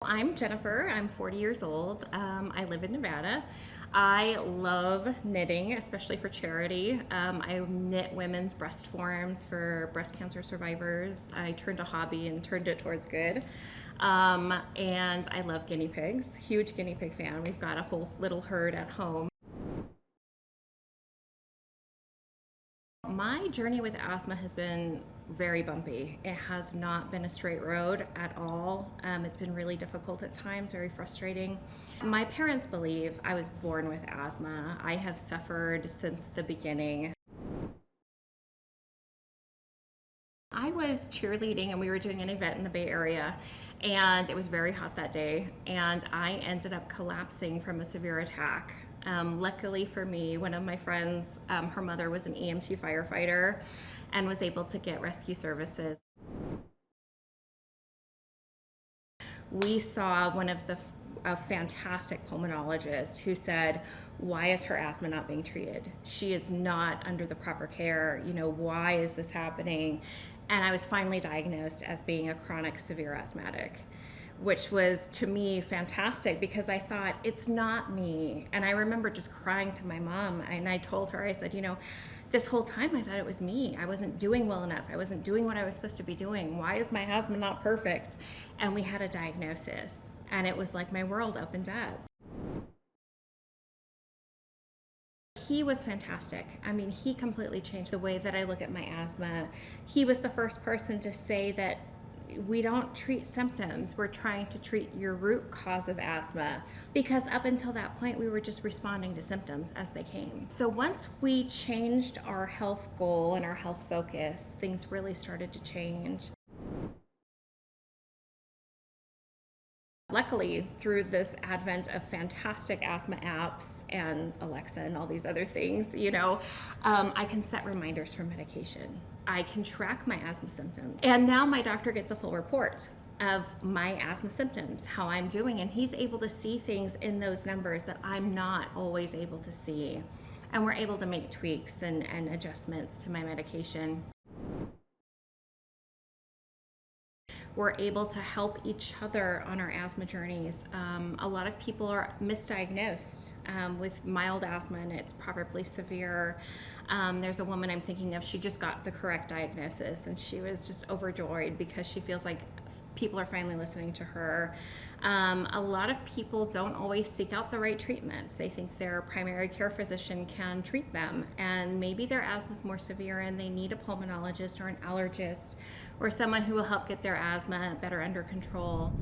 I'm Jennifer. I'm 40 years old. I live in Nevada. I love knitting, especially for charity. I knit women's breast forms for breast cancer survivors. I turned a hobby and turned it towards good. And I love guinea pigs. Huge guinea pig fan. We've got a whole little herd at home. My journey with asthma has been very bumpy. It has not been a straight road at all. It's been really difficult at times, very frustrating. My parents believe I was born with asthma. I have suffered since the beginning. I was cheerleading and we were doing an event in the Bay Area, and it was very hot that day, and I ended up collapsing from a severe attack. Luckily for me, one of my friends, her mother was an EMT firefighter and was able to get rescue services. We saw one of the a fantastic pulmonologist who said, why is her asthma not being treated? She is not under the proper care. Why is this happening? And I was finally diagnosed as being a chronic severe asthmatic, which was to me fantastic because I thought, it's not me. And I remember just crying to my mom, and I told her, I said, this whole time I thought it was me. I wasn't doing well enough. I wasn't doing what I was supposed to be doing. Why is my asthma not perfect? And we had a diagnosis, and it was like my world opened up. He was fantastic. I mean, he completely changed the way that I look at my asthma. He was the first person to say that we don't treat symptoms, we're trying to treat your root cause of asthma, because up until that point we were just responding to symptoms as they came. So once we changed our health goal and our health focus, things really started to change. Luckily, through this advent of fantastic asthma apps and Alexa and all these other things, I can set reminders for medication. I can track my asthma symptoms. And now my doctor gets a full report of my asthma symptoms, how I'm doing, and he's able to see things in those numbers that I'm not always able to see. And we're able to make tweaks and adjustments to my medication. We're able to help each other on our asthma journeys. A lot of people are misdiagnosed with mild asthma, and it's probably severe. There's a woman I'm thinking of, she just got the correct diagnosis, and she was just overjoyed because she feels like people are finally listening to her. A lot of people don't always seek out the right treatment. They think their primary care physician can treat them, and maybe their asthma is more severe and they need a pulmonologist or an allergist or someone who will help get their asthma better under control.